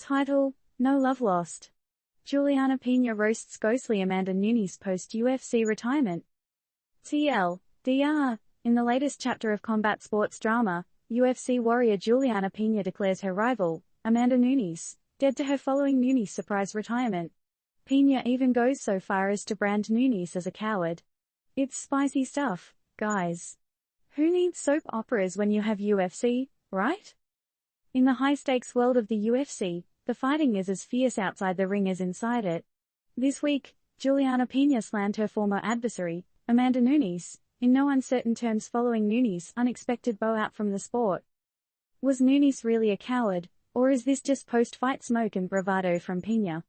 Title: No Love Lost. Julianna Pena roasts ghostly Amanda Nunes post-UFC retirement. TLDR, in the latest chapter of combat sports drama, UFC warrior Julianna Pena declares her rival, Amanda Nunes, dead to her following Nunes' surprise retirement. Pena even goes so far as to brand Nunes as a coward. It's spicy stuff, guys. Who needs soap operas when you have UFC, right? In the high-stakes world of the UFC, the fighting is as fierce outside the ring as inside it. This week, Julianna Pena slammed her former adversary, Amanda Nunes, in no uncertain terms following Nunes' unexpected bow-out from the sport. Was Nunes really a coward, or is this just post-fight smoke and bravado from Pena?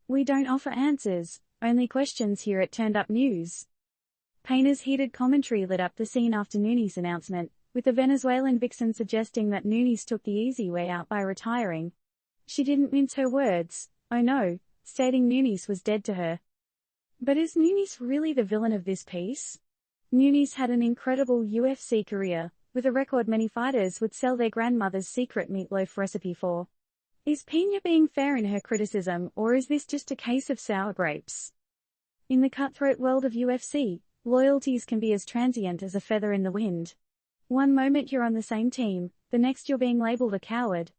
We don't offer answers, only questions here at Turned Up News. Pena's heated commentary lit up the scene after Nunes' announcement, with the Venezuelan vixen suggesting that Nunes took the easy way out by retiring. She didn't mince her words, oh no, stating Nunes was dead to her. But is Nunes really the villain of this piece? Nunes had an incredible UFC career, with a record many fighters would sell their grandmother's secret meatloaf recipe for. Is Pena being fair in her criticism, or is this just a case of sour grapes? In the cutthroat world of UFC, loyalties can be as transient as a feather in the wind. One moment you're on the same team, the next you're being labeled a coward.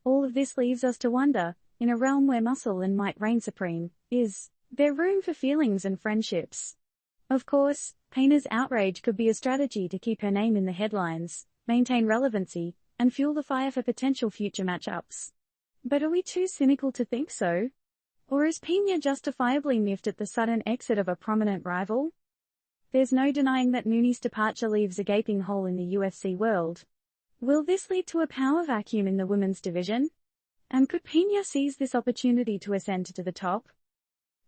All of this leaves us to wonder, in a realm where muscle and might reign supreme, is there room for feelings and friendships? Of course, Pena's outrage could be a strategy to keep her name in the headlines, maintain relevancy, and fuel the fire for potential future matchups. But are we too cynical to think so? Or is Pena justifiably miffed at the sudden exit of a prominent rival? There's no denying that Nunes' departure leaves a gaping hole in the UFC world. Will this lead to a power vacuum in the women's division? And could Pena seize this opportunity to ascend to the top?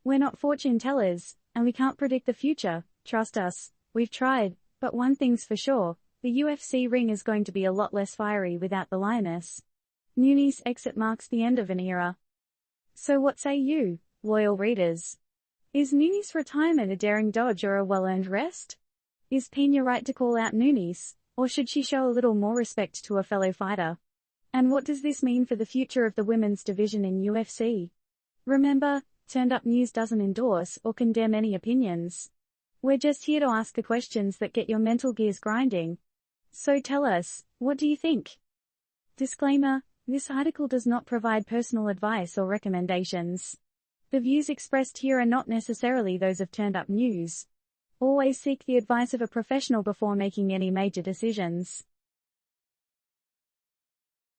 We're not fortune tellers, and we can't predict the future, trust us, we've tried, but one thing's for sure, the UFC ring is going to be a lot less fiery without the lioness. Nunes' exit marks the end of an era. So what say you, loyal readers? Is Nunes' retirement a daring dodge or a well-earned rest? Is Pena right to call out Nunes, or should she show a little more respect to a fellow fighter? And what does this mean for the future of the women's division in UFC? Remember, Turned Up News doesn't endorse or condemn any opinions. We're just here to ask the questions that get your mental gears grinding. So tell us, what do you think? Disclaimer: this article does not provide personal advice or recommendations. The views expressed here are not necessarily those of Turned Up News. Always seek the advice of a professional before making any major decisions.